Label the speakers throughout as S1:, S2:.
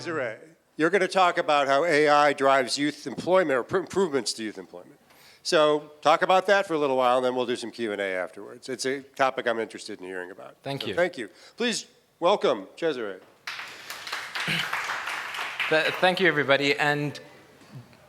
S1: Chesarae, you're going to talk about how AI drives youth employment or improvements to youth employment. So talk about that for a little while, and then we'll do some Q&A afterwards. It's a topic I'm interested in hearing about.
S2: Thank you.
S1: Thank you. Please welcome Chesarae.
S2: Thank you, everybody. And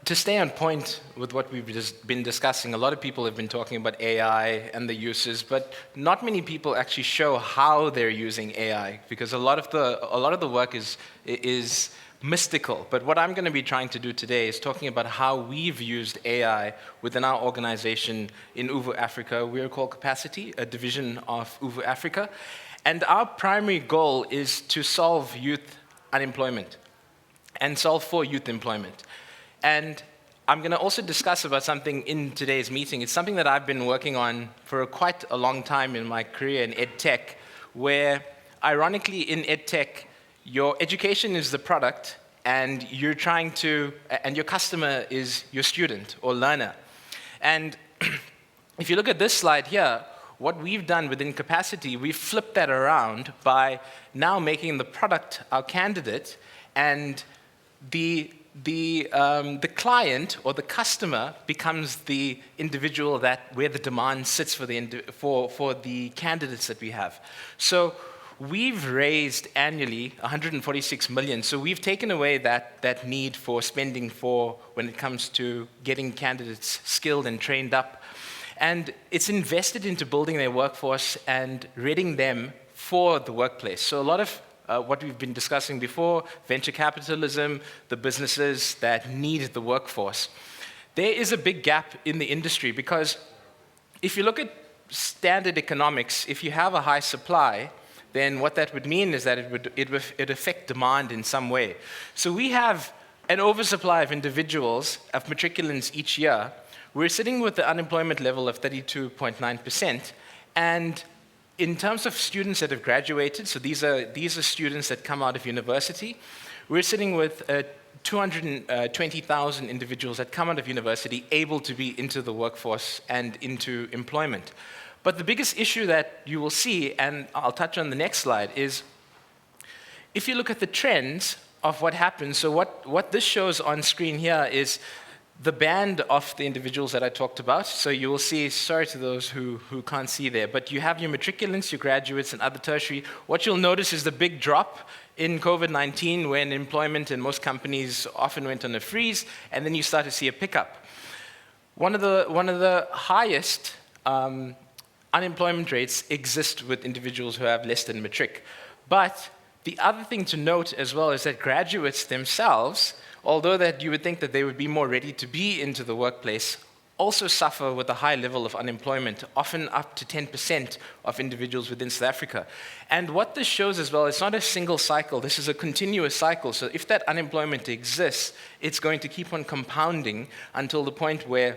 S2: to stay on point with what we've just been discussing, a lot of people have been talking about AI and the uses, but not many people actually show how they're using AI, because a lot of the work is mystical. But what I'm going to be trying to do today is talking about how we've used AI within our organization in UVU Africa. We're called Capaciti, a division of UVU Africa. And our primary goal is to solve youth unemployment and solve for youth employment. And I'm going to also discuss about something in today's meeting. It's something that I've been working on for quite a long time in my career in ed tech, where ironically in ed tech, your education is the product and you're trying to, and your customer is your student or learner. And if you look at this slide here, what we've done within Capaciti, we've flipped that around by now making the product our candidate, and the client or the customer becomes the individual where the demand sits for the candidates that we have. So we've raised annually 146 million. So we've taken away that need for spending when it comes to getting candidates skilled and trained up. And it's invested into building their workforce and readying them for the workplace. So a lot of what we've been discussing before, venture capitalism, the businesses that need the workforce. There is a big gap in the industry, because if you look at standard economics, if you have a high supply, then what that would mean is that it would affect demand in some way. So we have an oversupply of individuals, of matriculants each year. We're sitting with the unemployment level of 32.9%, and in terms of students that have graduated, so these are students that come out of university, we're sitting with 220,000 individuals that come out of university able to be into the workforce and into employment. But the biggest issue that you will see, and I'll touch on the next slide, is if you look at the trends of what happens, so what this shows on screen here is the band of the individuals that I talked about. So you will see, sorry to those who can't see there, but you have your matriculants, your graduates, and other tertiary. What you'll notice is the big drop in COVID-19 when employment in most companies often went on a freeze, and then you start to see a pickup. One of the highest unemployment rates exist with individuals who have less than matric. But the other thing to note as well is that graduates themselves, although that you would think that they would be more ready to be into the workplace, also suffer with a high level of unemployment, often up to 10% of individuals within South Africa. And what this shows as well, it's not a single cycle, this is a continuous cycle. So if that unemployment exists, it's going to keep on compounding until the point where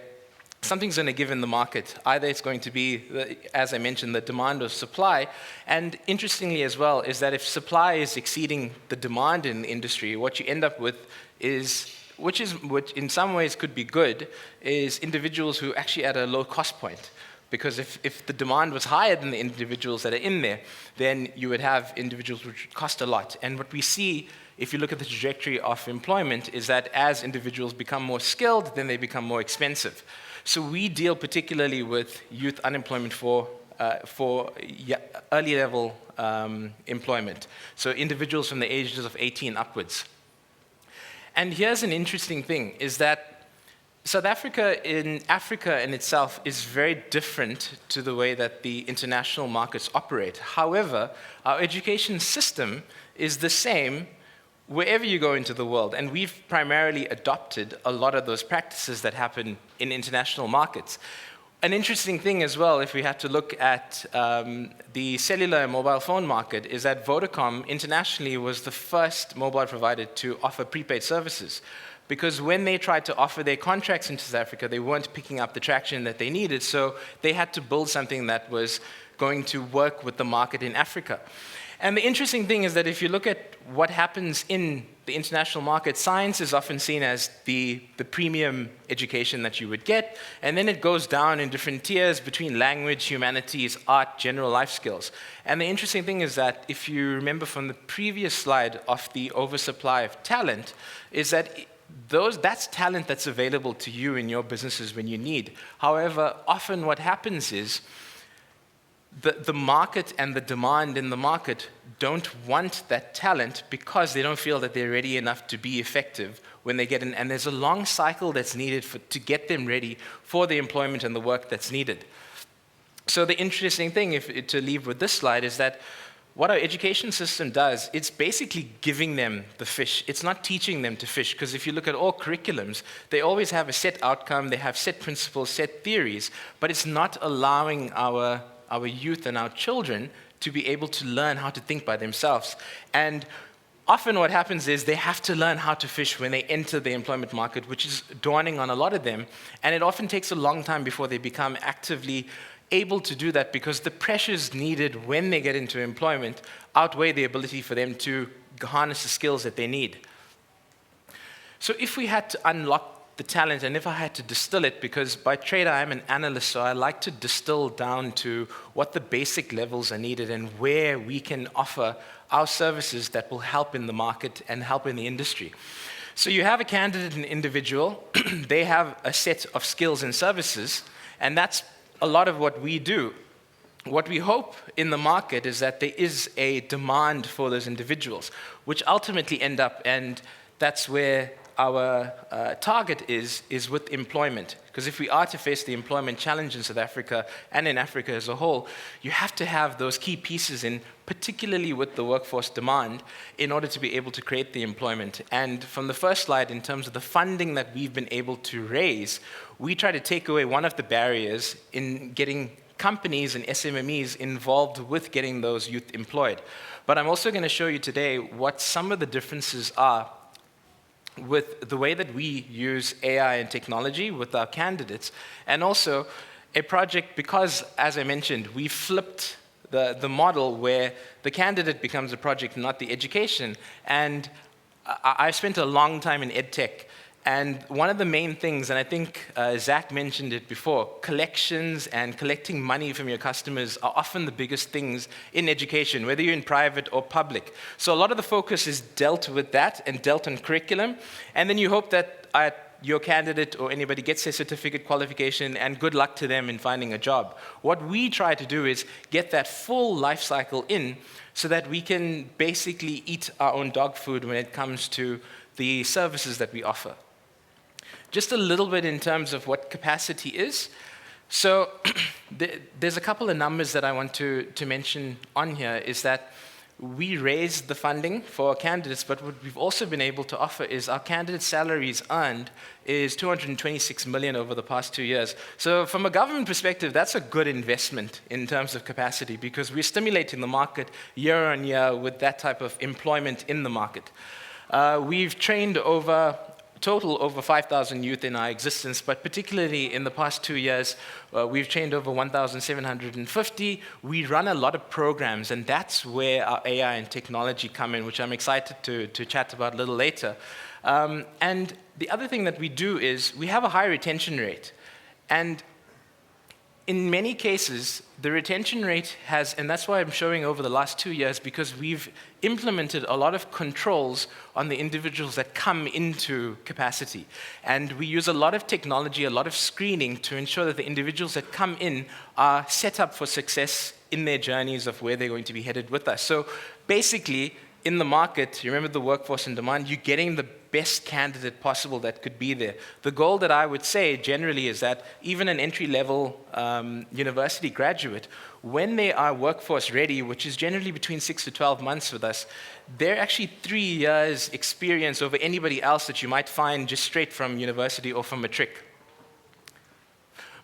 S2: something's going to give in the market. Either it's going to be, as I mentioned, the demand or supply. And interestingly as well is that if supply is exceeding the demand in the industry, what you end up with is, which in some ways could be good, is individuals who actually at a low cost point. Because if the demand was higher than the individuals that are in there, then you would have individuals which cost a lot. And what we see, if you look at the trajectory of employment, is that as individuals become more skilled, then they become more expensive. So we deal particularly with youth unemployment for early level employment. So individuals from the ages of 18 upwards. And here's an interesting thing, is that South Africa in itself is very different to the way that the international markets operate. However, our education system is the same wherever you go into the world, and we've primarily adopted a lot of those practices that happen in international markets. An interesting thing as well, if we had to look at the cellular and mobile phone market, is that Vodacom internationally was the first mobile provider to offer prepaid services. Because when they tried to offer their contracts in South Africa, they weren't picking up the traction that they needed, so they had to build something that was going to work with the market in Africa. And the interesting thing is that if you look at what happens in the international market, science is often seen as the premium education that you would get, and then it goes down in different tiers between language, humanities, art, general life skills. And the interesting thing is that if you remember from the previous slide of the oversupply of talent, is that that's talent that's available to you in your businesses when you need. However, often what happens is the market and the demand in the market don't want that talent because they don't feel that they're ready enough to be effective when they get in. And there's a long cycle that's needed to get them ready for the employment and the work that's needed. So the interesting thing, to leave with this slide, is that what our education system does, it's basically giving them the fish. It's not teaching them to fish, because if you look at all curriculums, they always have a set outcome, they have set principles, set theories, but it's not allowing our youth and our children to be able to learn how to think by themselves. And often what happens is they have to learn how to fish when they enter the employment market, which is dawning on a lot of them. And it often takes a long time before they become actively able to do that, because the pressures needed when they get into employment outweigh the ability for them to harness the skills that they need. So if we had to unlock the talent, and if I had to distill it, because by trade I am an analyst, so I like to distill down to what the basic levels are needed and where we can offer our services that will help in the market and help in the industry. So you have a candidate, an individual, they have a set of skills and services, and that's a lot of what we do. What we hope in the market is that there is a demand for those individuals, which ultimately end up, and that's where our target is with employment. Because if we are to face the employment challenge in South Africa and in Africa as a whole, you have to have those key pieces in, particularly with the workforce demand, in order to be able to create the employment. And from the first slide, in terms of the funding that we've been able to raise, we try to take away one of the barriers in getting companies and SMMEs involved with getting those youth employed. But I'm also going to show you today what some of the differences are with the way that we use AI and technology with our candidates, and also a project, because, as I mentioned, we flipped the model where the candidate becomes a project, not the education. And I spent a long time in EdTech, and one of the main things, and I think Zach mentioned it before, collections and collecting money from your customers are often the biggest things in education, whether you're in private or public. So a lot of the focus is dealt with that and dealt on curriculum, and then you hope that your candidate or anybody gets their certificate qualification, and good luck to them in finding a job. What we try to do is get that full life cycle in so that we can basically eat our own dog food when it comes to the services that we offer. Just a little bit in terms of what Capaciti is. So there's a couple of numbers that I want to mention on here, is that we raised the funding for our candidates, but what we've also been able to offer is our candidate salaries earned is 226 million over the past 2 years. So from a government perspective, that's a good investment in terms of capacity, because we're stimulating the market year on year with that type of employment in the market. We've trained over 5,000 youth in our existence, but particularly in the past 2 years, we've trained over 1,750. We run a lot of programs, and that's where our AI and technology come in, which I'm excited to chat about a little later. And the other thing that we do is we have a high retention rate. And in many cases, the retention rate has, and that's why I'm showing over the last 2 years, because we've implemented a lot of controls on the individuals that come into Capaciti. And we use a lot of technology, a lot of screening to ensure that the individuals that come in are set up for success in their journeys of where they're going to be headed with us. So basically, in the market, you remember the workforce in demand, you're getting the best candidate possible that could be there. The goal that I would say generally is that even an entry-level university graduate, when they are workforce ready, which is generally between 6 to 12 months with us, they're actually 3 years experience over anybody else that you might find just straight from university or from matric.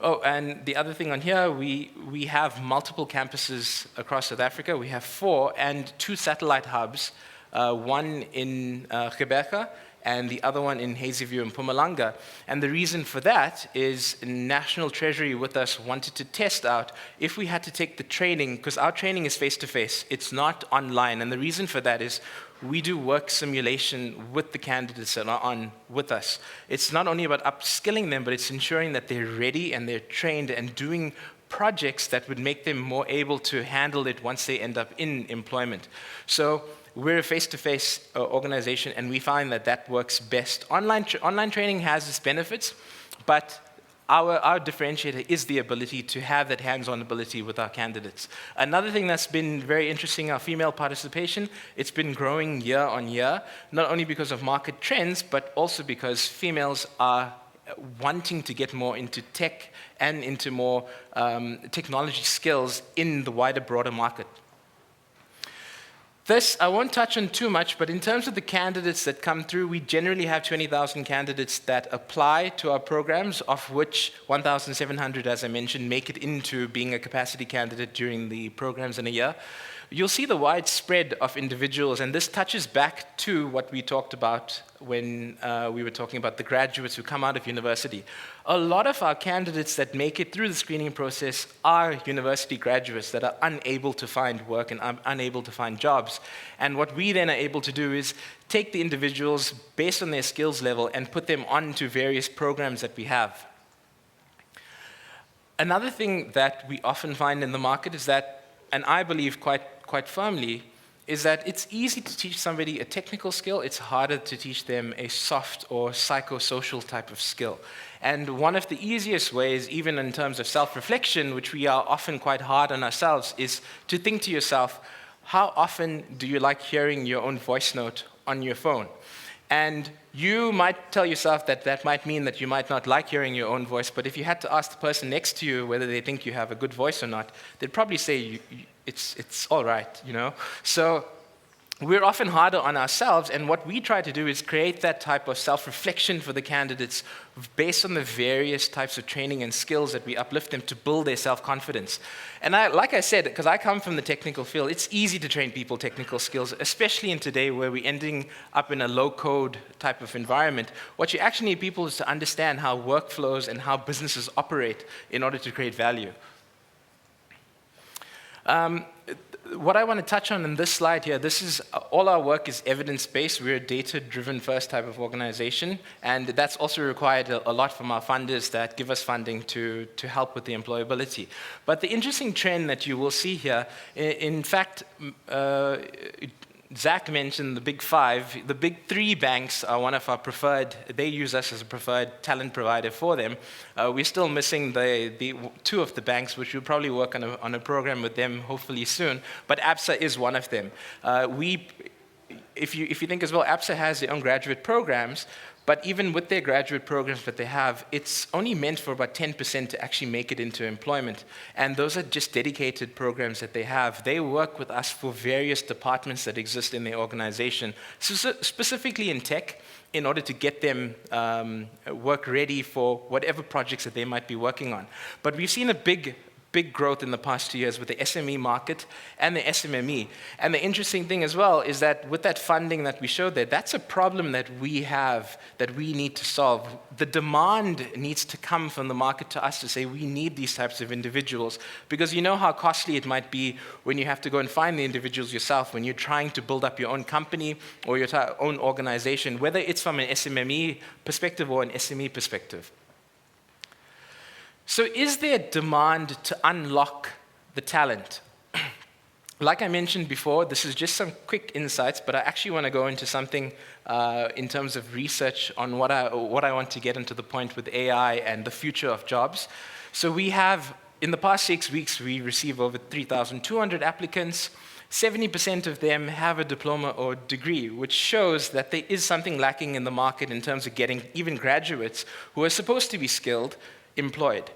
S2: Oh, and the other thing on here, we have multiple campuses across South Africa. We have 4 and 2 satellite hubs, one in Gqeberha and the other one in Hazyview and Mpumalanga. And the reason for that is National Treasury with us wanted to test out if we had to take the training, because our training is face-to-face, it's not online. And the reason for that is we do work simulation with the candidates that are on with us. It's not only about upskilling them, but it's ensuring that they're ready and they're trained and doing projects that would make them more able to handle it once they end up in employment. So we're a face-to-face organization, and we find that that works best. Online training has its benefits, but our differentiator is the ability to have that hands-on ability with our candidates. Another thing that's been very interesting, our female participation, it's been growing year on year, not only because of market trends, but also because females are wanting to get more into tech and into more technology skills in the wider, broader market. This, I won't touch on too much, but in terms of the candidates that come through, we generally have 20,000 candidates that apply to our programs, of which 1,700, as I mentioned, make it into being a capacity candidate during the programs in a year. You'll see the wide spread of individuals, and this touches back to what we talked about when we were talking about the graduates who come out of university. A lot of our candidates that make it through the screening process are university graduates that are unable to find work and unable to find jobs. And what we then are able to do is take the individuals based on their skills level and put them onto various programs that we have. Another thing that we often find in the market is that, and I believe quite firmly, is that it's easy to teach somebody a technical skill, it's harder to teach them a soft or psychosocial type of skill. And one of the easiest ways, even in terms of self-reflection, which we are often quite hard on ourselves, is to think to yourself, how often do you like hearing your own voice note on your phone? And you might tell yourself that that might mean that you might not like hearing your own voice, but if you had to ask the person next to you whether they think you have a good voice or not, they'd probably say it's all right, you know? So we're often harder on ourselves, and what we try to do is create that type of self-reflection for the candidates based on the various types of training and skills that we uplift them to build their self-confidence. And like I said, because I come from the technical field, it's easy to train people technical skills, especially in today where we're ending up in a low-code type of environment. What you actually need people is to understand how workflows and how businesses operate in order to create value. What I want to touch on in this slide here, this is all our work is evidence-based. We're a data-driven first type of organization, and that's also required a lot from our funders that give us funding to help with the employability. But the interesting trend that you will see here, in fact, Zach mentioned the Big Five. The big three banks are one of our preferred, they use us as a preferred talent provider for them. We're still missing the two of the banks, which we'll probably work on a program with them hopefully soon, but ABSA is one of them. If you think as well, ABSA has their own graduate programs, but even with their graduate programs that they have, it's only meant for about 10% to actually make it into employment. And those are just dedicated programs that they have. They work with us for various departments that exist in their organization, specifically in tech, in order to get them work ready for whatever projects that they might be working on. But we've seen a big growth in the past 2 years with the SME market and the SMME. And the interesting thing as well is that with that funding that we showed there, that's a problem that we have that we need to solve. The demand needs to come from the market to us to say we need these types of individuals, because you know how costly it might be when you have to go and find the individuals yourself, when you're trying to build up your own company or your own organization, whether it's from an SMME perspective or an SME perspective. So is there demand to unlock the talent? Like I mentioned before, this is just some quick insights, but I actually want to go into something in terms of research on what I want to get into the point with AI and the future of jobs. So we have, in the past 6 weeks, we received over 3,200 applicants. 70% of them have a diploma or degree, which shows that there is something lacking in the market in terms of getting even graduates who are supposed to be skilled employed.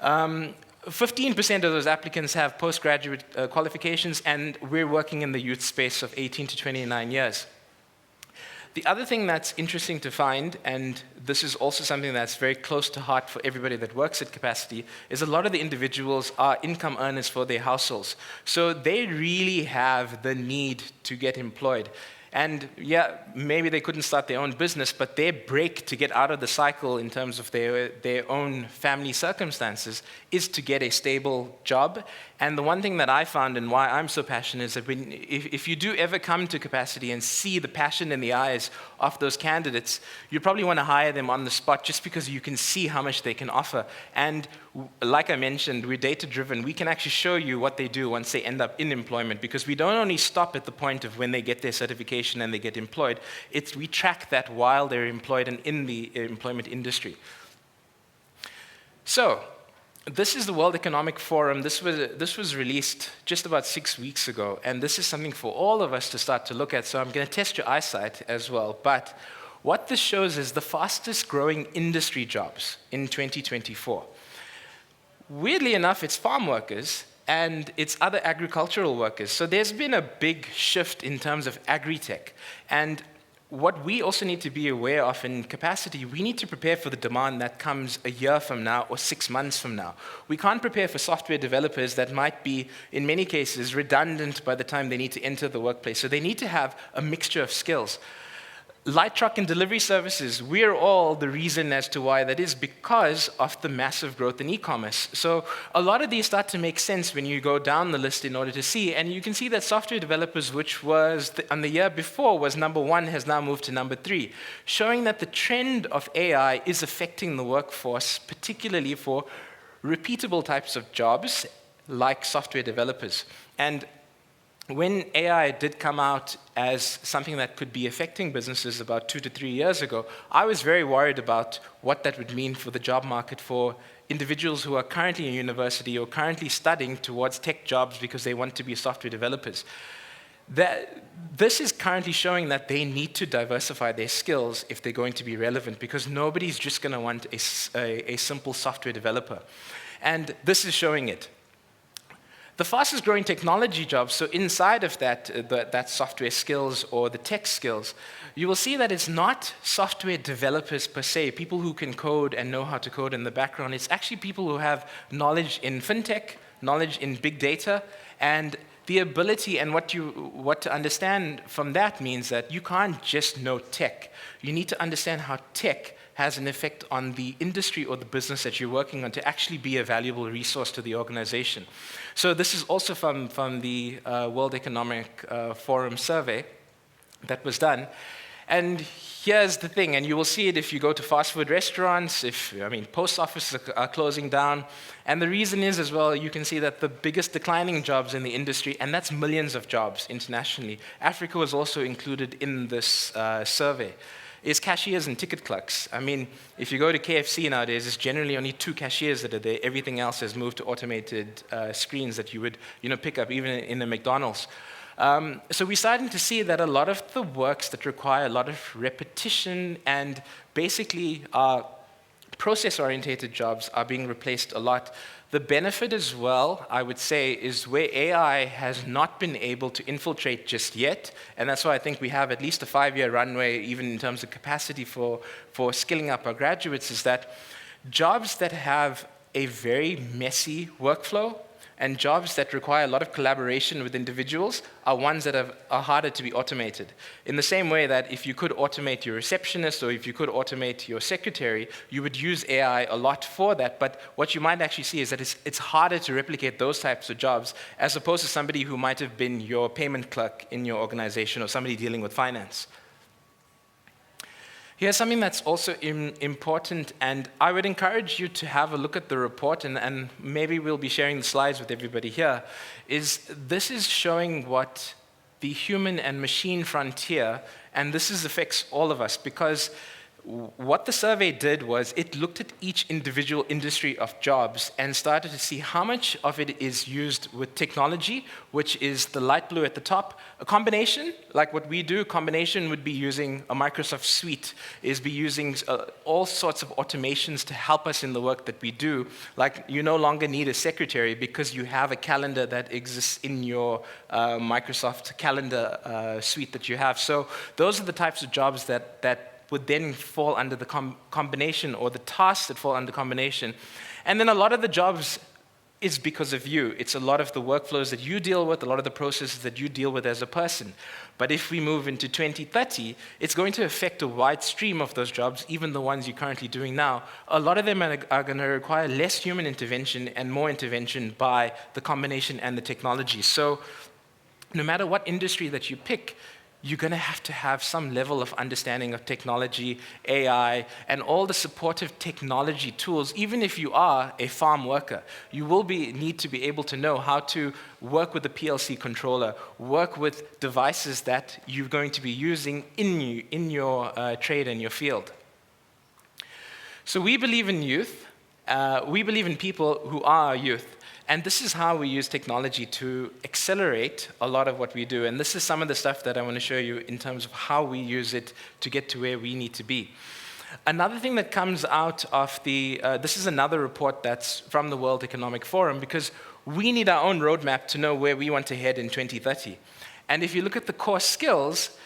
S2: 15% of those applicants have postgraduate qualifications, and we're working in the youth space of 18 to 29 years. The other thing that's interesting to find, and this is also something that's very close to heart for everybody that works at Capaciti, is a lot of the individuals are income earners for their households. So they really have the need to get employed. And yeah, maybe they couldn't start their own business, but their break to get out of the cycle in terms of their own family circumstances is to get a stable job. And the one thing that I found and why I'm so passionate is that if you do ever come to Capaciti and see the passion in the eyes of those candidates, you probably want to hire them on the spot just because you can see how much they can offer. And like I mentioned, we're data-driven. We can actually show you what they do once they end up in employment, because we don't only stop at the point of when they get their certification and they get employed. We track that while they're employed and in the employment industry. So, this is the World Economic Forum. This was released just about 6 weeks ago, and this is something for all of us to start to look at. So I'm going to test your eyesight as well. But what this shows is the fastest growing industry jobs in 2024. Weirdly enough, it's farm workers and it's other agricultural workers. So there's been a big shift in terms of agri-tech. And what we also need to be aware of in Capaciti, we need to prepare for the demand that comes a year from now or 6 months from now. We can't prepare for software developers that might be, in many cases, redundant by the time they need to enter the workplace. So they need to have a mixture of skills. Light truck and delivery services, we're all the reason as to why that is, because of the massive growth in e-commerce. So a lot of these start to make sense when you go down the list in order to see, and you can see that software developers, which was on the year before was number 1, has now moved to number 3, showing that the trend of AI is affecting the workforce, particularly for repeatable types of jobs like software developers. And when AI did come out as something that could be affecting businesses about 2 to 3 years ago, I was very worried about what that would mean for the job market for individuals who are currently in university or currently studying towards tech jobs because they want to be software developers. This is currently showing that they need to diversify their skills if they're going to be relevant, because nobody's just going to want a simple software developer. And this is showing it. The fastest growing technology jobs, so inside of that software skills or the tech skills, you will see that it's not software developers per se, people who can code and know how to code in the background. It's actually people who have knowledge in fintech, knowledge in big data, and the ability and what to understand from that means that you can't just know tech. You need to understand how tech has an effect on the industry or the business that you're working on to actually be a valuable resource to the organization. So this is also from the World Economic Forum survey that was done. And here's the thing, and you will see it if you go to fast food restaurants, post offices are closing down. And the reason is as well, you can see that the biggest declining jobs in the industry, and that's millions of jobs internationally. Africa was also included in this survey, is cashiers and ticket clerks. I mean, if you go to KFC nowadays, it's generally only 2 cashiers that are there. Everything else has moved to automated screens that you would pick up even in a McDonald's. So we're starting to see that a lot of the works that require a lot of repetition and basically process-oriented jobs are being replaced a lot. The benefit as well, I would say, is where AI has not been able to infiltrate just yet, and that's why I think we have at least a 5-year runway, even in terms of capacity for skilling up our graduates, is that jobs that have a very messy workflow and jobs that require a lot of collaboration with individuals are ones that are harder to be automated. In the same way that if you could automate your receptionist or if you could automate your secretary, you would use AI a lot for that. But what you might actually see is that it's harder to replicate those types of jobs as opposed to somebody who might have been your payment clerk in your organization or somebody dealing with finance. Here's something that's also important, and I would encourage you to have a look at the report, and maybe we'll be sharing the slides with everybody here, this is showing what the human and machine frontier, and this affects all of us, because what the survey did was it looked at each individual industry of jobs and started to see how much of it is used with technology, which is the light blue at the top. A combination, like what we do, combination would be using a Microsoft suite, is be using all sorts of automations to help us in the work that we do. Like you no longer need a secretary because you have a calendar that exists in your Microsoft calendar suite that you have. So those are the types of jobs that would then fall under the combination, or the tasks that fall under combination. And then a lot of the jobs is because of you. It's a lot of the workflows that you deal with, a lot of the processes that you deal with as a person. But if we move into 2030, it's going to affect a wide stream of those jobs, even the ones you're currently doing now. A lot of them are going to require less human intervention and more intervention by the combination and the technology. So no matter what industry that you pick, you're going to have some level of understanding of technology, AI, and all the supportive technology tools. Even if you are a farm worker, you will need to be able to know how to work with the PLC controller, work with devices that you're going to be using in your trade and your field. So we believe in youth. We believe in people who are youth. And this is how we use technology to accelerate a lot of what we do. And this is some of the stuff that I want to show you in terms of how we use it to get to where we need to be. Another thing that comes out of this is another report that's from the World Economic Forum, because we need our own roadmap to know where we want to head in 2030. And if you look at the core skills,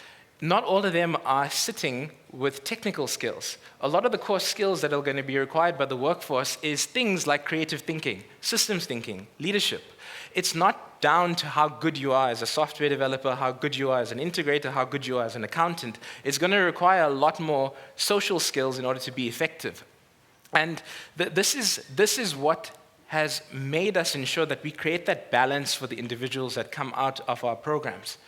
S2: not all of them are sitting with technical skills. A lot of the core skills that are going to be required by the workforce is things like creative thinking, systems thinking, leadership. It's not down to how good you are as a software developer, how good you are as an integrator, how good you are as an accountant. It's going to require a lot more social skills in order to be effective. And this is what has made us ensure that we create that balance for the individuals that come out of our programs.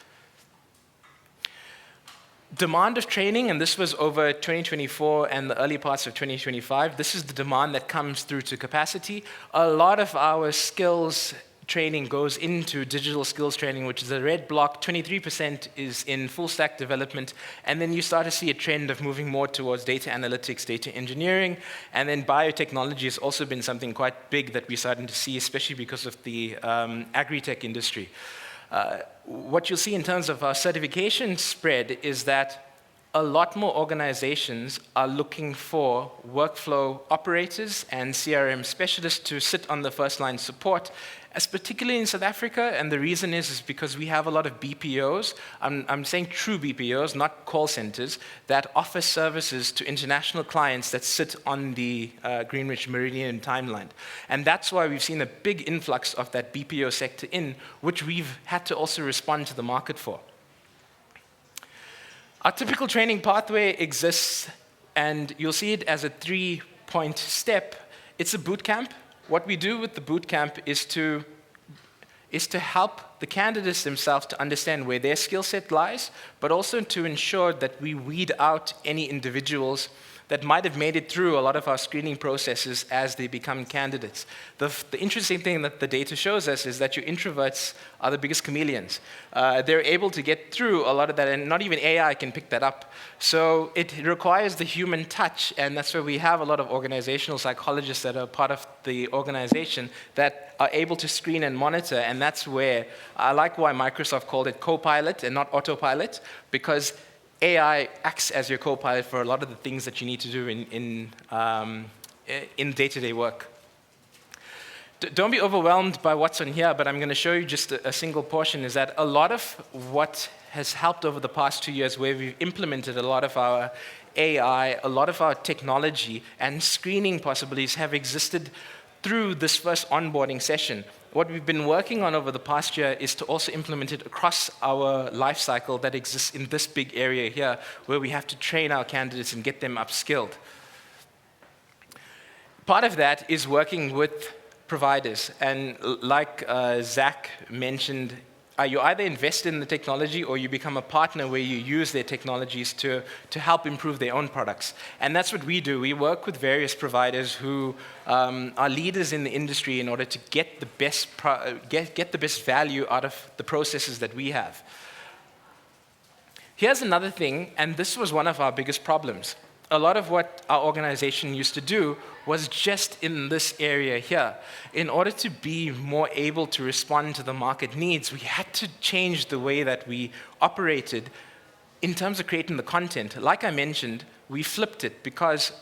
S2: Demand of training, and this was over 2024 and the early parts of 2025, this is the demand that comes through to Capaciti. A lot of our skills training goes into digital skills training, which is the red block. 23% is in full stack development, and then you start to see a trend of moving more towards data analytics, data engineering, and then biotechnology has also been something quite big that we're starting to see, especially because of the agri-tech industry. What you'll see in terms of our certification spread is that a lot more organizations are looking for workflow operators and CRM specialists to sit on the first line support, as particularly in South Africa, and the reason is because we have a lot of BPOs, I'm saying true BPOs, not call centers, that offer services to international clients that sit on the Greenwich Meridian timeline. And that's why we've seen a big influx of that BPO sector in, which we've had to also respond to the market for. Our typical training pathway exists, and you'll see it as a 3-point step. It's a boot camp. What we do with the boot camp is to help the candidates themselves to understand where their skill set lies, but also to ensure that we weed out any individuals that might have made it through a lot of our screening processes as they become candidates. The interesting thing that the data shows us is that your introverts are the biggest chameleons. They're able to get through a lot of that, and not even AI can pick that up. So it requires the human touch, and that's where we have a lot of organizational psychologists that are part of the organization that are able to screen and monitor, and that's where I like why Microsoft called it Copilot and not Autopilot, because AI acts as your co-pilot for a lot of the things that you need to do in day-to-day work. Don't be overwhelmed by what's on here, but I'm going to show you just a single portion, is that a lot of what has helped over the past 2 years, where we've implemented a lot of our AI, a lot of our technology and screening possibilities have existed through this first onboarding session. What we've been working on over the past year is to also implement it across our life cycle that exists in this big area here, where we have to train our candidates and get them upskilled. Part of that is working with providers, and like Zach mentioned, you either invest in the technology or you become a partner where you use their technologies to help improve their own products. And that's what we do. We work with various providers who are leaders in the industry in order to get the best value out of the processes that we have. Here's another thing, and this was one of our biggest problems. A lot of what our organization used to do was just in this area here. In order to be more able to respond to the market needs, we had to change the way that we operated in terms of creating the content. Like I mentioned, we flipped it because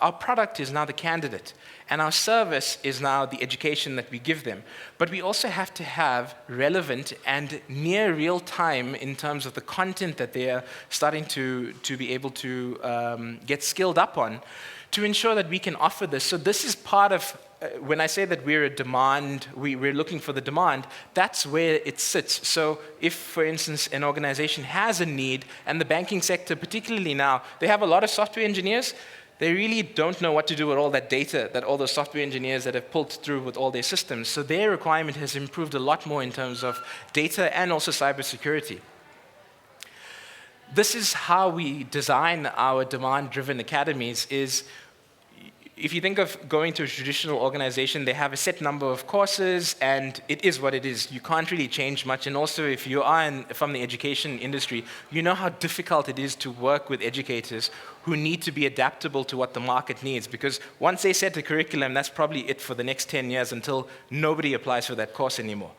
S2: our product is now the candidate, and our service is now the education that we give them. But we also have to have relevant and near real time in terms of the content that they are starting to be able to get skilled up on, to ensure that we can offer this. So this is part of when I say that we're a demand, we're looking for the demand, that's where it sits. So if, for instance, an organization has a need, and the banking sector, particularly now, they have a lot of software engineers, they really don't know what to do with all that data that all those software engineers that have pulled through with all their systems. So their requirement has improved a lot more in terms of data and also cybersecurity. This is how we design our demand-driven academies. Is if you think of going to a traditional organization, they have a set number of courses, and it is what it is. You can't really change much. And also, if you are from the education industry, you know how difficult it is to work with educators who need to be adaptable to what the market needs. Because once they set a curriculum, that's probably it for the next 10 years until nobody applies for that course anymore.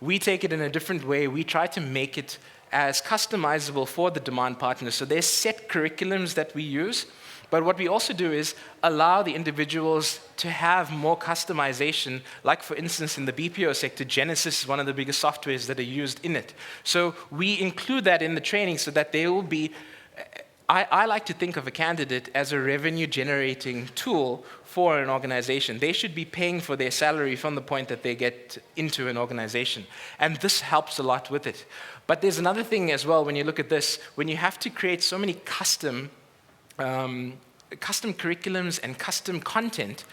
S2: We take it in a different way. We try to make it as customizable for the demand partners. So there's set curriculums that we use. But what we also do is allow the individuals to have more customization, like for instance in the BPO sector, Genesis is one of the biggest softwares that are used in it. So we include that in the training so that they will be, I like to think of a candidate as a revenue generating tool for an organization. They should be paying for their salary from the point that they get into an organization. And this helps a lot with it. But there's another thing as well when you look at this, when you have to create so many custom curriculums and custom content,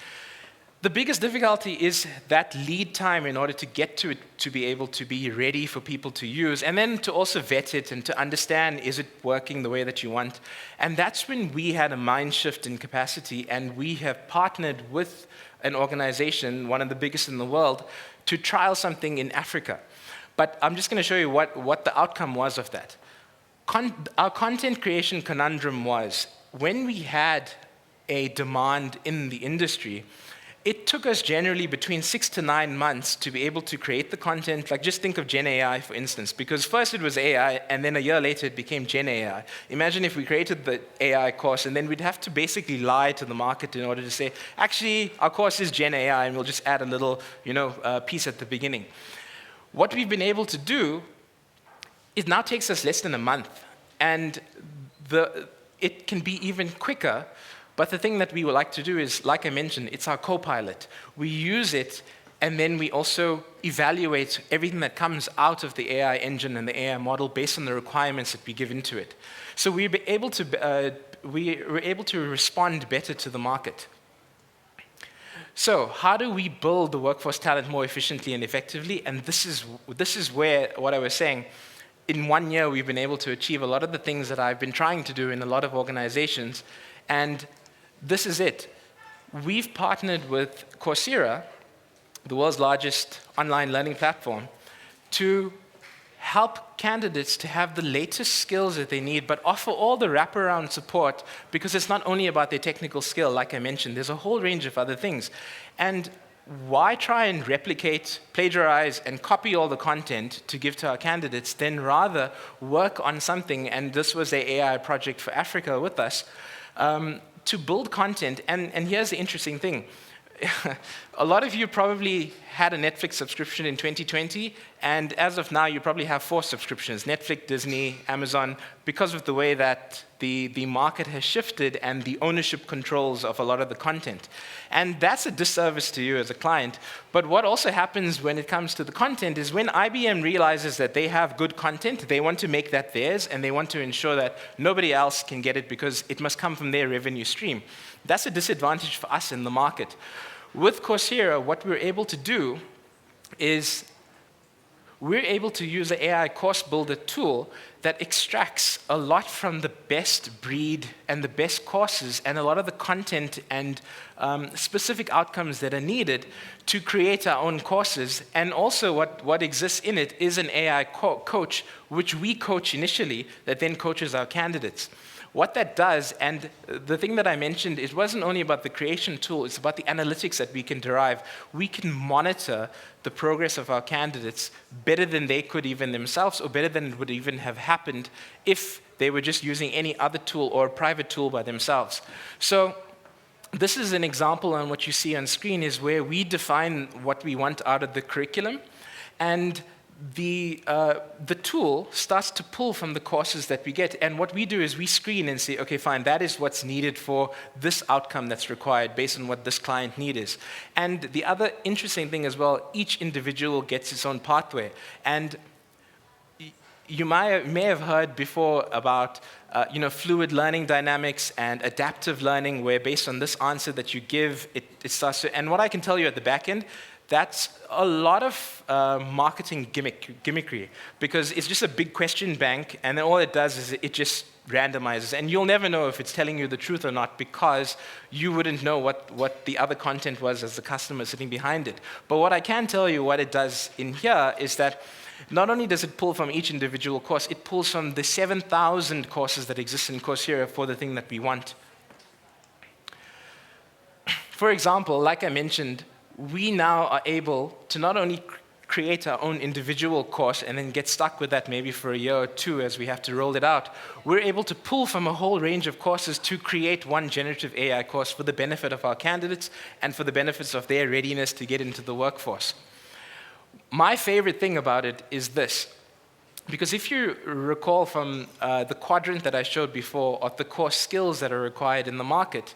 S2: the biggest difficulty is that lead time in order to get to it, to be able to be ready for people to use, and then to also vet it and to understand, is it working the way that you want? And that's when we had a mind shift in Capaciti, and we have partnered with an organization, one of the biggest in the world, to trial something in Africa. But I'm just going to show you what the outcome was of that. Our content creation conundrum was, when we had a demand in the industry, it took us generally between 6 to 9 months to be able to create the content. Like, just think of Gen AI, for instance, because first it was AI, and then a year later it became Gen AI. Imagine if we created the AI course, and then we'd have to basically lie to the market in order to say, actually, our course is Gen AI, and we'll just add a little, piece at the beginning. What we've been able to do, it now takes us less than a month, and it can be even quicker. But the thing that we would like to do is, like I mentioned, it's our co-pilot. We use it, and then we also evaluate everything that comes out of the AI engine and the AI model based on the requirements that we give into it. So we were able to respond better to the market. So how do we build the workforce talent more efficiently and effectively? And this is where, what I was saying, in 1 year we've been able to achieve a lot of the things that I've been trying to do in a lot of organizations. And this is it. We've partnered with Coursera, the world's largest online learning platform, to help candidates to have the latest skills that they need, but offer all the wraparound support, because it's not only about their technical skill, like I mentioned, there's a whole range of other things. And why try and replicate, plagiarize, and copy all the content to give to our candidates, then rather work on something, and this was an AI project for Africa with us, to build content. And here's the interesting thing. A lot of you probably had a Netflix subscription in 2020, and as of now, you probably have 4 subscriptions: Netflix, Disney, Amazon, because of the way that the market has shifted and the ownership controls of a lot of the content. And that's a disservice to you as a client. But what also happens when it comes to the content is, when IBM realizes that they have good content, they want to make that theirs, and they want to ensure that nobody else can get it because it must come from their revenue stream. That's a disadvantage for us in the market. With Coursera, what we're able to do is we're able to use an AI course builder tool that extracts a lot from the best breed and the best courses and a lot of the content and specific outcomes that are needed to create our own courses. And also what exists in it is an AI coach, which we coach initially, that then coaches our candidates. What that does, and the thing that I mentioned, it wasn't only about the creation tool, it's about the analytics that we can derive. We can monitor the progress of our candidates better than they could even themselves, or better than it would even have happened if they were just using any other tool or a private tool by themselves. So this is an example, on what you see on screen is where we define what we want out of the curriculum. And the tool starts to pull from the courses that we get. And what we do is we screen and say, okay, fine, that is what's needed for this outcome that's required based on what this client need is. And the other interesting thing as well, each individual gets its own pathway. And you may have heard before about fluid learning dynamics and adaptive learning, where based on this answer that you give, it starts to, and what I can tell you at the back end, that's a lot of marketing gimmickry, because it's just a big question bank, and then all it does is it just randomizes, and you'll never know if it's telling you the truth or not, because you wouldn't know what the other content was as the customer sitting behind it. But what I can tell you, what it does in here is that not only does it pull from each individual course, it pulls from the 7,000 courses that exist in Coursera for the thing that we want. For example, like I mentioned, we now are able to not only create our own individual course and then get stuck with that maybe for a year or two as we have to roll it out, we're able to pull from a whole range of courses to create one generative AI course for the benefit of our candidates and for the benefits of their readiness to get into the workforce. My favorite thing about it is this, because if you recall from the quadrant that I showed before of the core skills that are required in the market,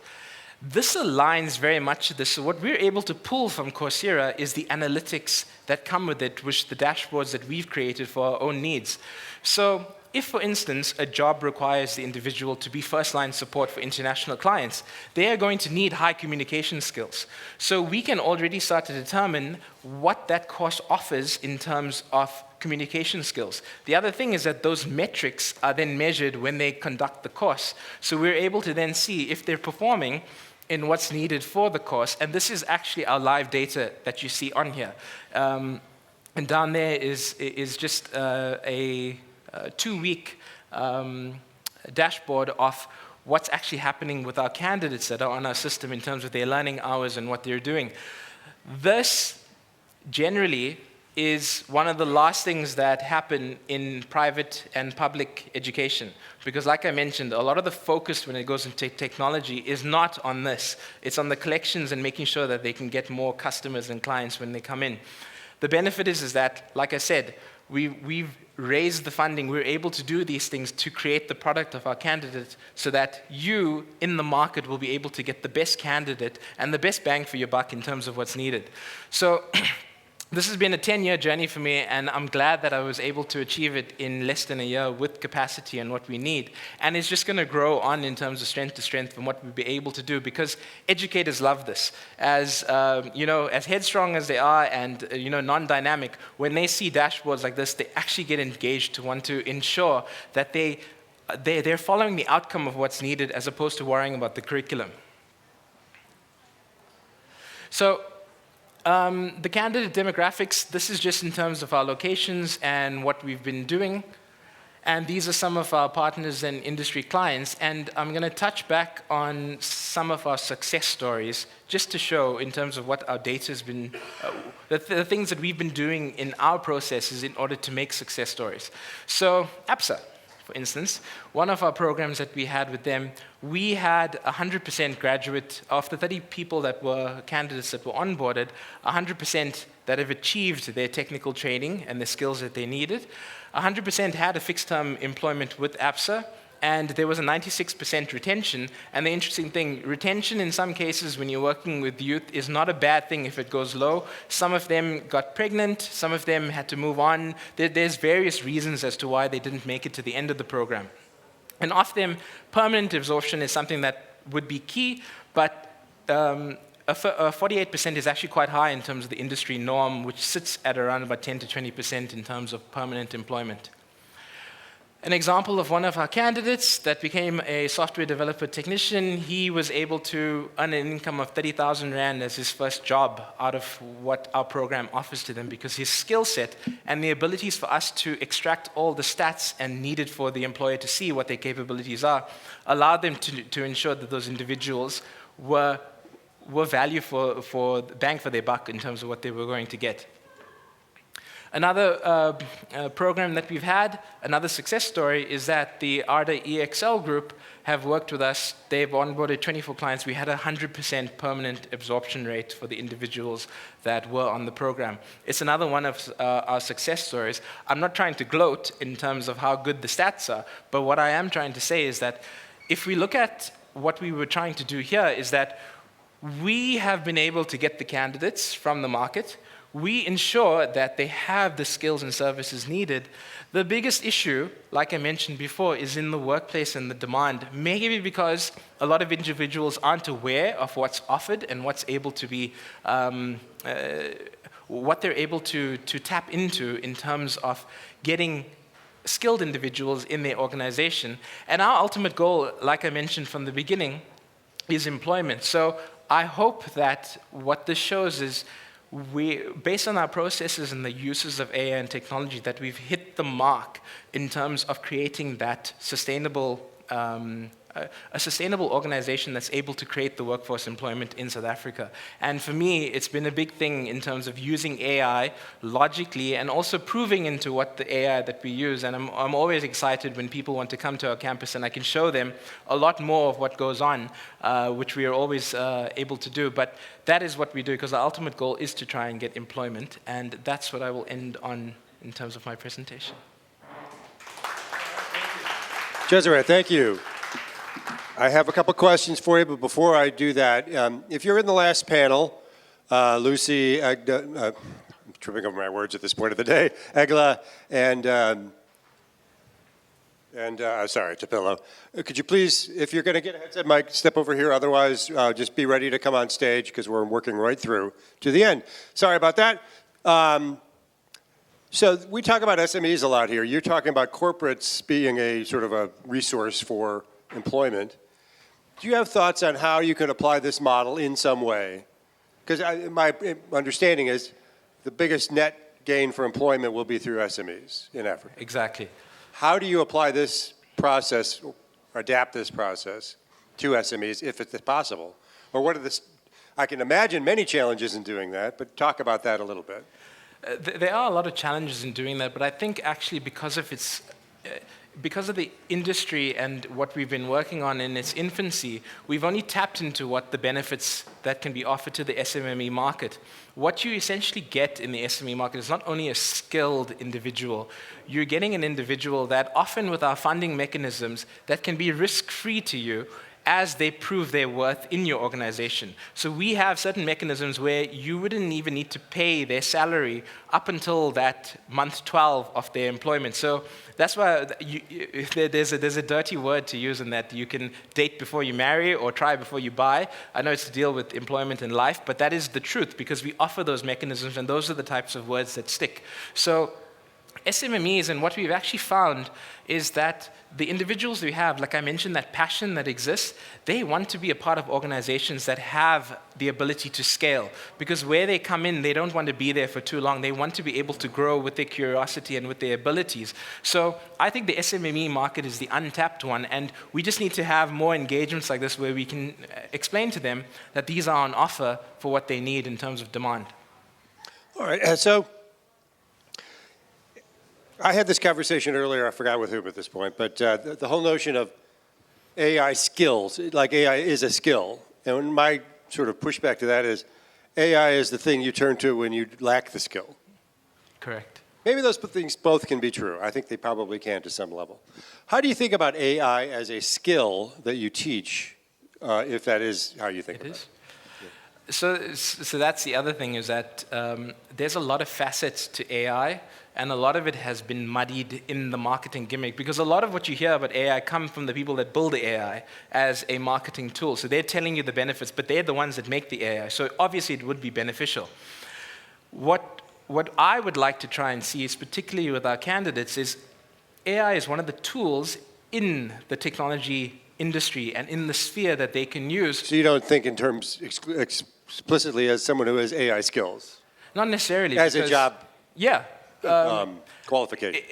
S2: this aligns very much to this. So what we're able to pull from Coursera is the analytics that come with it, which the dashboards that we've created for our own needs. So if, for instance, a job requires the individual to be first-line support for international clients, they are going to need high communication skills. So we can already start to determine what that course offers in terms of communication skills. The other thing is that those metrics are then measured when they conduct the course. So we're able to then see if they're performing in what's needed for the course. And this is actually our live data that you see on here. And down there is just a 2-week dashboard of what's actually happening with our candidates that are on our system in terms of their learning hours and what they're doing. This generally is one of the last things that happen in private and public education. Because like I mentioned, a lot of the focus when it goes into technology is not on this. It's on the collections and making sure that they can get more customers and clients when they come in. The benefit is that, like I said, we've raised the funding. We're able to do these things to create the product of our candidate so that you in the market will be able to get the best candidate and the best bang for your buck in terms of what's needed. So this has been a 10-year journey for me, and I'm glad that I was able to achieve it in less than a year with Capaciti and what we need. And it's just going to grow on in terms of strength to strength from what we'll be able to do, because educators love this. As as headstrong as they are and non-dynamic, when they see dashboards like this, they actually get engaged to want to ensure that they're following the outcome of what's needed as opposed to worrying about the curriculum. So the candidate demographics, this is just in terms of our locations and what we've been doing. And these are some of our partners and industry clients. And I'm going to touch back on some of our success stories just to show in terms of what our data has been, the things that we've been doing in our processes in order to make success stories. So APSA, for instance, one of our programs that we had with them, we had 100% graduate, of the 30 people that were candidates that were onboarded, 100% that have achieved their technical training and the skills that they needed. 100% had a fixed-term employment with APSA, and there was a 96% retention. And the interesting thing, retention in some cases when you're working with youth is not a bad thing if it goes low. Some of them got pregnant, some of them had to move on. There's various reasons as to why they didn't make it to the end of the program. And of them, permanent absorption is something that would be key, but 48% is actually quite high in terms of the industry norm, which sits at around about 10 to 20% in terms of permanent employment. An example of one of our candidates that became a software developer technician, he was able to earn an income of 30,000 Rand as his first job out of what our program offers to them, because his skill set and the abilities for us to extract all the stats and needed for the employer to see what their capabilities are allowed them to ensure that those individuals were value for bang for their buck in terms of what they were going to get. Another program that we've had, another success story, is that the ARDA EXL group have worked with us. They've onboarded 24 clients. We had a 100% permanent absorption rate for the individuals that were on the program. It's another one of our success stories. I'm not trying to gloat in terms of how good the stats are, but what I am trying to say is that if we look at what we were trying to do here is that we have been able to get the candidates from the market. We ensure that they have the skills and services needed. The biggest issue, like I mentioned before, is in the workplace and the demand, maybe because a lot of individuals aren't aware of what's offered and what's able to be, what they're able to tap into in terms of getting skilled individuals in their organization. And our ultimate goal, like I mentioned from the beginning, is employment. So I hope that what this shows is based on our processes and the uses of AI and technology, that we've hit the mark in terms of creating that sustainable, a sustainable organization that's able to create the workforce employment in South Africa. And for me, it's been a big thing in terms of using AI logically and also proving into what the AI that we use. And I'm always excited when people want to come to our campus and I can show them a lot more of what goes on, which we are always able to do. But that is what we do, because our ultimate goal is to try and get employment. And that's what I will end on in terms of my presentation.
S1: Chesarae, thank you. I have a couple questions for you, but before I do that, if you're in the last panel, Lucy, I'm tripping over my words at this point of the day, Egla, and sorry, Tapillo. Could you please, if you're going to get a headset mic, step over here. Otherwise, just be ready to come on stage because we're working right through to the end. Sorry about that. So we talk about SMEs a lot here. You're talking about corporates being a sort of a resource for employment. Do you have thoughts on how you can apply this model in some way? Because my understanding is the biggest net gain for employment will be through SMEs in Africa.
S2: Exactly.
S1: How do you apply this process, or adapt this process to SMEs if it's possible? Or what are the, I can imagine many challenges in doing that, but talk about that a little bit.
S2: There are a lot of challenges in doing that, but I think actually because of the industry and what we've been working on in its infancy, we've only tapped into what the benefits that can be offered to the SME market. What you essentially get in the SME market is not only a skilled individual, you're getting an individual that often with our funding mechanisms that can be risk-free to you as they prove their worth in your organization. So we have certain mechanisms where you wouldn't even need to pay their salary up until that month 12 of their employment. So that's why there's a dirty word to use in that you can date before you marry or try before you buy. I know it's to deal with employment and life, but that is the truth because we offer those mechanisms and those are the types of words that stick. So SMMEs, and what we've actually found is that the individuals we have, like I mentioned, that passion that exists, they want to be a part of organizations that have the ability to scale. Because where they come in, they don't want to be there for too long. They want to be able to grow with their curiosity and with their abilities. So I think the SMME market is the untapped one, and we just need to have more engagements like this where we can explain to them that these are on offer for what they need in terms of demand.
S1: All right, so I had this conversation earlier, I forgot with whom at this point, but the whole notion of AI skills, like AI is a skill. And my sort of pushback to that is AI is the thing you turn to when you lack the skill.
S2: Correct.
S1: Maybe those things both can be true. I think they probably can to some level. How do you think about AI as a skill that you teach, if that is how you think about it?
S2: So that's the other thing is that there's a lot of facets to AI, and a lot of it has been muddied in the marketing gimmick because a lot of what you hear about AI come from the people that build the AI as a marketing tool. So they're telling you the benefits, but they're the ones that make the AI. So obviously it would be beneficial. What I would like to try and see is, particularly with our candidates, is AI is one of the tools in the technology industry and in the sphere that they can use.
S1: So you don't think in terms explicitly as someone who has AI skills?
S2: Not necessarily.
S1: As a job qualification?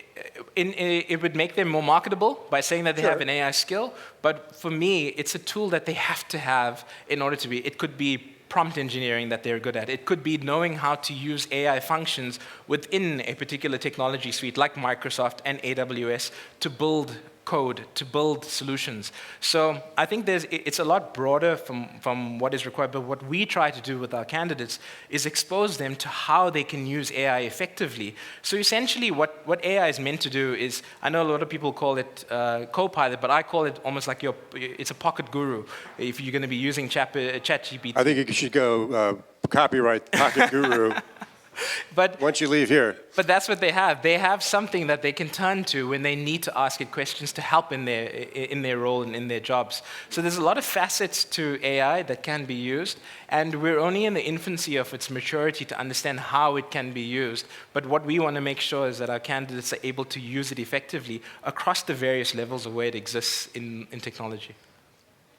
S2: It would make them more marketable by saying that they
S1: Sure.
S2: have an AI skill, but for me, it's a tool that they have to have in order to be. It could be prompt engineering that they're good at. It could be knowing how to use AI functions within a particular technology suite like Microsoft and AWS to build code, to build solutions. So I think it's a lot broader from what is required, but what we try to do with our candidates is expose them to how they can use AI effectively. So essentially what AI is meant to do is, I know a lot of people call it Copilot, but I call it almost like it's a pocket guru. If you're going to be using ChatGPT.
S1: I think you should go copyright Pocket Guru.
S2: But
S1: once you leave here.
S2: But that's what they have. They have something that they can turn to when they need to ask it questions to help in their role and in their jobs. So there's a lot of facets to AI that can be used, and we're only in the infancy of its maturity to understand how it can be used. But what we want to make sure is that our candidates are able to use it effectively across the various levels of where it exists in technology.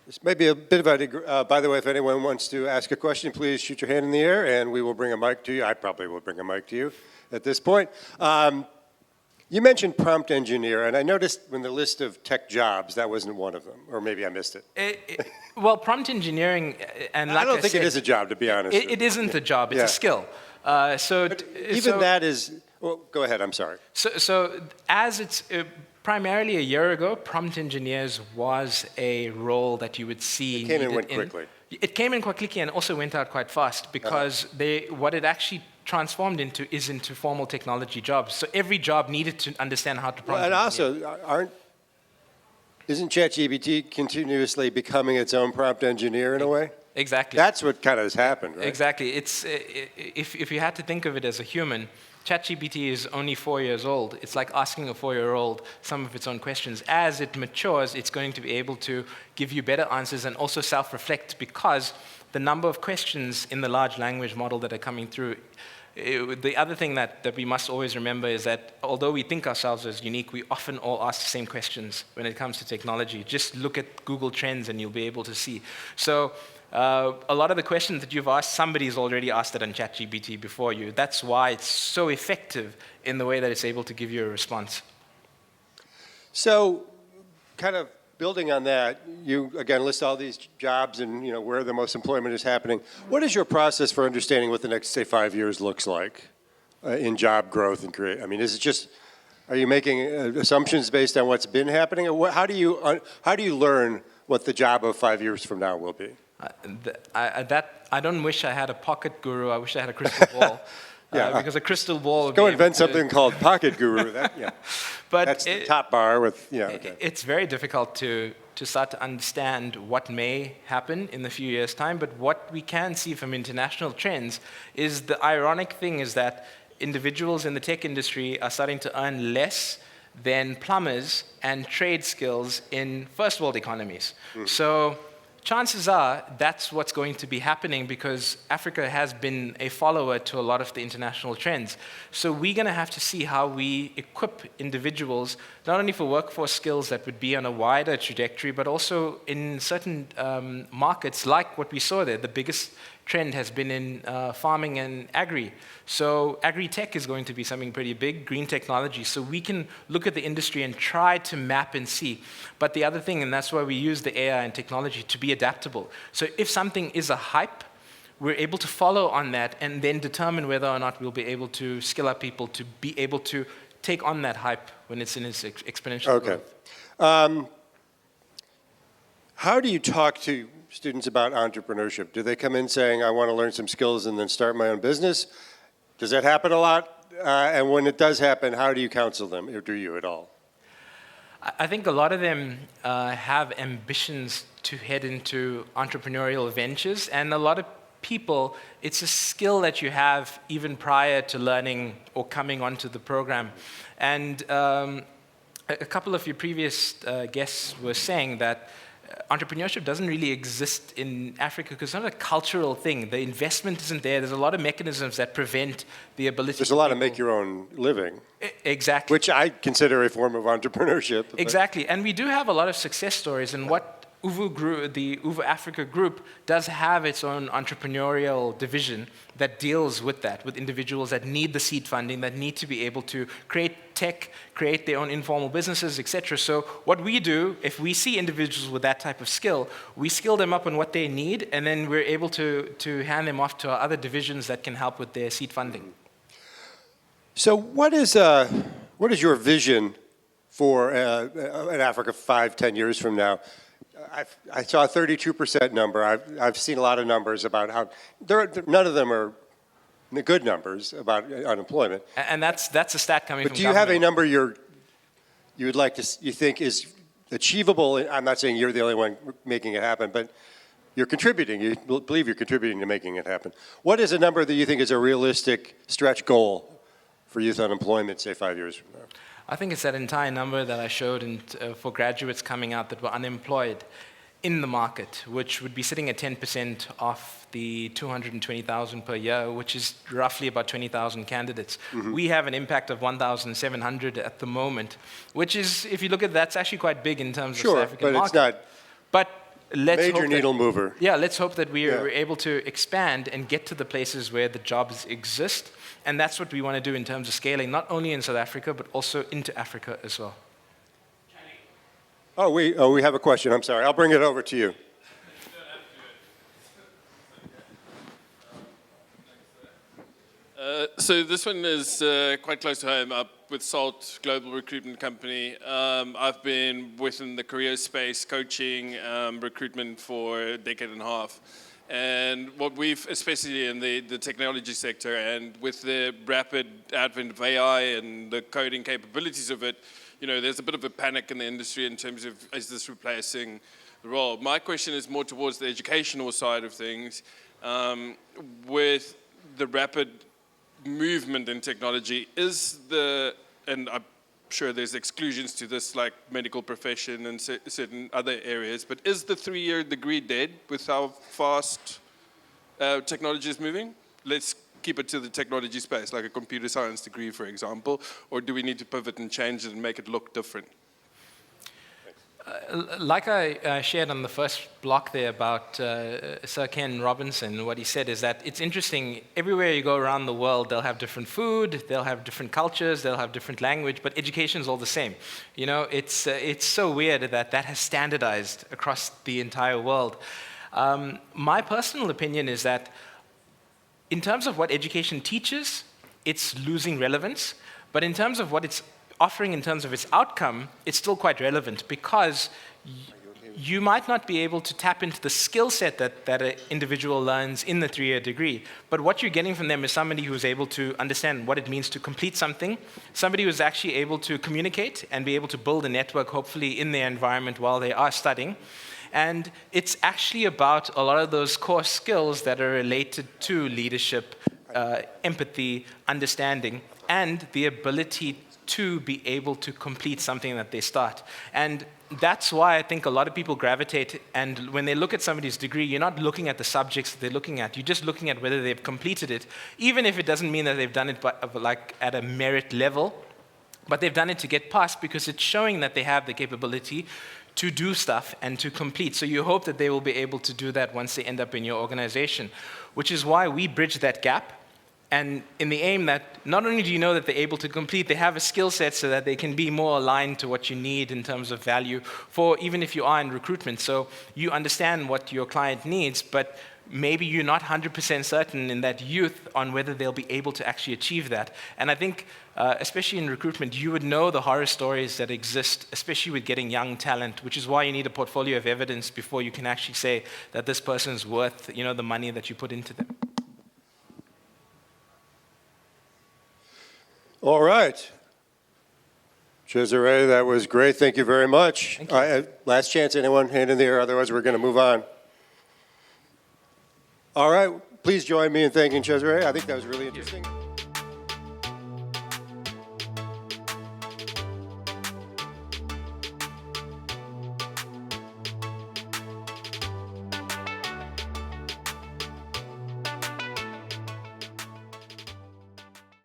S1: This may be a bit of a, by the way, if anyone wants to ask a question, please shoot your hand in the air and we will bring a mic to you. I probably will bring a mic to you at this point. You mentioned prompt engineer, and I noticed in the list of tech jobs, that wasn't one of them, or maybe I missed it.
S2: Well, prompt engineering, and like
S1: I don't think it is a job, to be honest.
S2: It isn't a job, it's a skill.
S1: That is, well, go ahead, I'm sorry.
S2: So as it's, primarily a year ago, prompt engineers was a role that you would see.
S1: It came and went quickly.
S2: It came in quite quickly and also went out quite fast because what it actually transformed into is into formal technology jobs. So every job needed to understand how to prompt.
S1: And also, isn't ChatGPT continuously becoming its own prompt engineer in a way?
S2: Exactly.
S1: That's what kind of has happened, right?
S2: Exactly. It's if you had to think of it as a human, ChatGPT is only 4 years old. It's like asking a 4-year-old some of its own questions. As it matures, it's going to be able to give you better answers and also self-reflect because the number of questions in the large language model that are coming through. The other thing that we must always remember is that although we think ourselves as unique, we often all ask the same questions when it comes to technology. Just look at Google Trends and you'll be able to see. So a lot of the questions that you've asked, somebody's already asked it on ChatGPT before you. That's why it's so effective in the way that it's able to give you a response.
S1: So, kind of building on that, you again list all these jobs and where the most employment is happening. What is your process for understanding what the next, say, 5 years looks like in job growth and career? I mean, is it just, are you making assumptions based on what's been happening, or how do you learn what the job of 5 years from now will be?
S2: I don't wish I had a pocket guru. I wish I had a crystal ball. Because a crystal ball would
S1: go invent something called Pocket Guru.
S2: But
S1: that's the top bar with,
S2: It's very difficult to start to understand what may happen in the few years' time, but what we can see from international trends is the ironic thing is that individuals in the tech industry are starting to earn less than plumbers and trade skills in first world economies. So chances are that's what's going to be happening because Africa has been a follower to a lot of the international trends. So we're going to have to see how we equip individuals, not only for workforce skills that would be on a wider trajectory, but also in certain markets like what we saw there. The biggest trend has been in farming and agri. So agri-tech is going to be something pretty big, green technology. So we can look at the industry and try to map and see. But the other thing, and that's why we use the AI and technology to be adaptable. So if something is a hype, we're able to follow on that and then determine whether or not we'll be able to skill up people to be able to take on that hype when it's in its exponential growth.
S1: How do you talk to students about entrepreneurship? Do they come in saying, I want to learn some skills and then start my own business? Does that happen a lot? And when it does happen, how do you counsel them, or do you at all?
S2: I think a lot of them have ambitions to head into entrepreneurial ventures, and a lot of people, it's a skill that you have even prior to learning or coming onto the program. And a couple of your previous guests were saying that entrepreneurship doesn't really exist in Africa because it's not a cultural thing. The investment isn't there. There's a lot of mechanisms that prevent the ability.
S1: There's a lot of make your own living.
S2: Exactly.
S1: Which I consider a form of entrepreneurship.
S2: Exactly. And we do have a lot of success stories. And what the UVU Africa group does have its own entrepreneurial division that deals with that, with individuals that need the seed funding, that need to be able to create tech, create their own informal businesses, etc. So what we do, if we see individuals with that type of skill, we skill them up on what they need, and then we're able to hand them off to our other divisions that can help with their seed funding.
S1: So what is your vision for in Africa 5-10 years from now? I saw a 32% number. I've seen a lot of numbers about how none of them are good numbers about unemployment.
S2: And that's a stat coming from
S1: But do you have a number you think is achievable? I'm not saying you're the only one making it happen, but you're contributing. You believe you're contributing to making it happen. What is a number that you think is a realistic stretch goal for youth unemployment, say 5 years from now?
S2: I think it's that entire number that I showed for graduates coming out that were unemployed in the market, which would be sitting at 10% off the 220,000 per year, which is roughly about 20,000 candidates. Mm-hmm. We have an impact of 1,700 at the moment, which is, if you look at that, it's actually quite big in terms of the South African market. Sure, but it's not. But major needle mover. Yeah, let's hope that we're able to expand and get to the places where the jobs exist. And that's what we want to do in terms of scaling, not only in South Africa, but also into Africa as well.
S1: Oh, we have a question. I'm sorry. I'll bring it over to you.
S3: So this one is quite close to home. Up with SALT, global recruitment company. I've been within the career space, coaching recruitment for a decade and a half. And what we've, especially in the technology sector, and with the rapid advent of AI and the coding capabilities of it, you know, there's a bit of a panic in the industry in terms of, is this replacing the role? My question is more towards the educational side of things. With the rapid movement in technology, and I'm sure there's exclusions to this, like medical profession and certain other areas, but is the 3-year degree dead with how fast technology is moving? Let's keep it to the technology space, like a computer science degree, for example, or do we need to pivot and change it and make it look different?
S2: Like I shared on the first block there about Sir Ken Robinson, what he said is that it's interesting, everywhere you go around the world, they'll have different food, they'll have different cultures, they'll have different language, but education is all the same. You know, it's so weird that has standardized across the entire world. My personal opinion is that in terms of what education teaches, it's losing relevance, but in terms of what it's offering in terms of its outcome, it's still quite relevant because you might not be able to tap into the skill set that an individual learns in the 3-year degree, but what you're getting from them is somebody who's able to understand what it means to complete something, somebody who's actually able to communicate and be able to build a network, hopefully, in their environment while they are studying. And it's actually about a lot of those core skills that are related to leadership, empathy, understanding, and the ability to be able to complete something that they start. And that's why I think a lot of people gravitate, and when they look at somebody's degree, you're not looking at the subjects that they're looking at, you're just looking at whether they've completed it, even if it doesn't mean that they've done it like at a merit level, but they've done it to get past because it's showing that they have the capability to do stuff and to complete. So you hope that they will be able to do that once they end up in your organization, which is why we bridge that gap. And in the aim that not only do you know that they're able to complete, they have a skill set so that they can be more aligned to what you need in terms of value for even if you are in recruitment. So you understand what your client needs, but maybe you're not 100% certain in that youth on whether they'll be able to actually achieve that. And I think, especially in recruitment, you would know the horror stories that exist, especially with getting young talent, which is why you need a portfolio of evidence before you can actually say that this person's worth, you know, the money that you put into them.
S1: All right. Chesarae, that was great. Thank you very much.
S2: Thank you.
S1: Last chance, anyone? Hand in the air, otherwise we're going to move on. All right. Please join me in thanking Chesarae. I think that was really interesting.